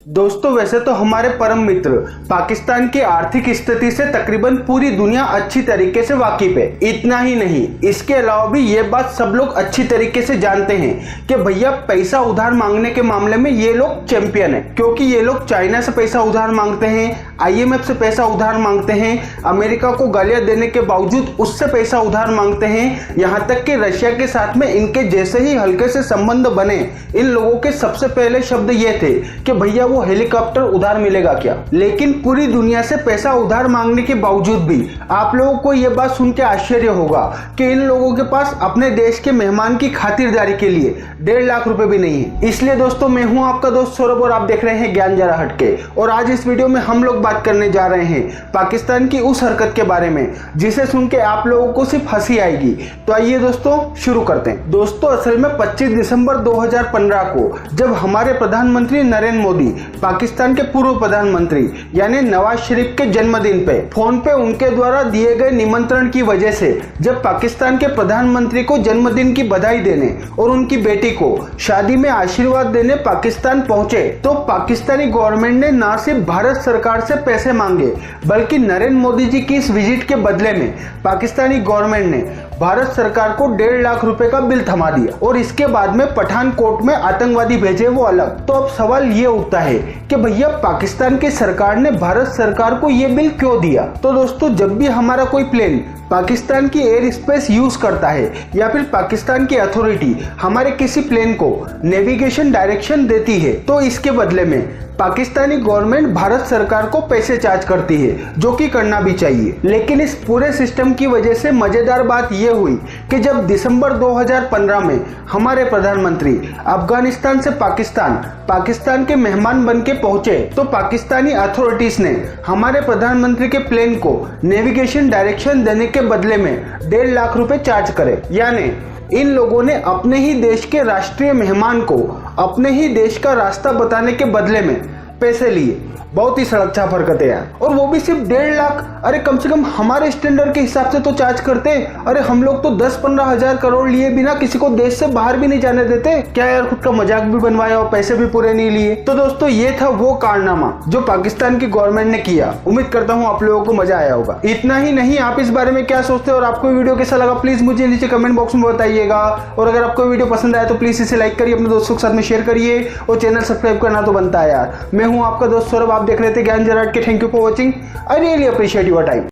दोस्तों वैसे तो हमारे परम मित्र पाकिस्तान की आर्थिक स्थिति से तकरीबन पूरी दुनिया अच्छी तरीके से वाकिफ है। इतना ही नहीं, इसके अलावा भी ये बात सब लोग अच्छी तरीके से जानते हैं कि भैया पैसा उधार मांगने के मामले में ये लोग चैंपियन है, क्योंकि ये लोग चाइना से पैसा उधार मांगते हैं, IMF से पैसा उधार मांगते हैं, अमेरिका को गालियां देने के बावजूद उससे पैसा उधार मांगते हैं, यहाँ तक कि रशिया के साथ में इनके जैसे ही हल्के से संबंध बने इन लोगों के सबसे पहले शब्द ये थे कि भैया वो हेलीकॉप्टर उधार मिलेगा क्या। लेकिन पूरी दुनिया से पैसा उधार मांगने के बावजूद भी आप लोगों को यह बात सुन के आश्चर्य होगा कि इन लोगों के पास अपने देश के मेहमान की खातिरदारी के लिए 1.5 लाख रुपए भी नहीं है। इसलिए दोस्तों मैं हूं आपका दोस्त सौरभ और आप देख रहे हैं ज्ञान जरा हटके। और आज इस वीडियो में हम लोग बात करने जा रहे हैं पाकिस्तान की उस हरकत के बारे में जिसे सुन के आप लोगों को सिर्फ हंसी आएगी। तो आइए दोस्तों शुरू करते हैं। दोस्तों असल में 25 दिसंबर 2015 को जब हमारे प्रधानमंत्री नरेंद्र मोदी पाकिस्तान के पूर्व प्रधानमंत्री यानी नवाज शरीफ के जन्मदिन पे फोन पे उनके द्वारा दिए गए निमंत्रण की वजह से जब पाकिस्तान के प्रधानमंत्री को जन्मदिन की बधाई देने और उनकी बेटी को शादी में आशीर्वाद देने पाकिस्तान पहुंचे, तो पाकिस्तानी गवर्नमेंट ने न सिर्फ भारत सरकार से पैसे मांगे बल्कि नरेंद्र मोदी जी की इस विजिट के बदले में पाकिस्तानी गवर्नमेंट ने भारत सरकार को 1.5 लाख रुपए का बिल थमा दिया और इसके बाद में पठानकोट में आतंकवादी भेजे वो अलग। तो अब सवाल ये उठता है कि भैया पाकिस्तान की सरकार ने भारत सरकार को ये बिल क्यों दिया। तो दोस्तों जब भी हमारा कोई प्लेन पाकिस्तान की एयर स्पेस यूज करता है या फिर पाकिस्तान की अथॉरिटी हमारे किसी प्लेन को नेविगेशन डायरेक्शन देती है, तो इसके बदले में पाकिस्तानी गवर्नमेंट भारत सरकार को पैसे चार्ज करती है, जो कि करना भी चाहिए। लेकिन इस पूरे सिस्टम की वजह से मजेदार बात यह हुई कि जब दिसंबर 2015 में हमारे प्रधानमंत्री अफगानिस्तान से पाकिस्तान के मेहमान बन के पहुंचे, तो पाकिस्तानी अथॉरिटीज ने हमारे प्रधानमंत्री के प्लेन को नेविगेशन डायरेक्शन देने के बदले में 1.5 लाख रुपए चार्ज करे। यानी इन लोगों ने अपने ही देश के राष्ट्रीय मेहमान को अपने ही देश का रास्ता बताने के बदले में पैसे लिए। बहुत ही सड़क छाप हरकत है यार, और वो भी सिर्फ 1.5 लाख। अरे कम से कम हमारे स्टैंडर्ड के हिसाब से तो चार्ज करते। अरे हम लोग तो 10-15 हजार करोड़ लिए बिना किसी को देश से बाहर भी नहीं जाने देते। क्या यार, खुद का मजाक भी बनवाया और पैसे भी पूरे नहीं लिए। तो दोस्तों ये था वो कारनामा जो पाकिस्तान की गवर्नमेंट ने किया। उम्मीद करता हूँ आप लोगों को मजा आया होगा। इतना ही नहीं, आप इस बारे में क्या सोचते हो और आपको वीडियो कैसा लगा प्लीज मुझे नीचे कमेंट बॉक्स में बताइएगा। और अगर आपको वीडियो पसंद आया तो प्लीज इसे लाइक करिए, अपने दोस्तों के साथ में शेयर करिए और चैनल सब्सक्राइब करना तो बनता है यार। मैं हूँ आपका दोस्त सौरभ, आप देख रहे थे ज्ञान जरा हटके। Thank you for watching. I really appreciate your time.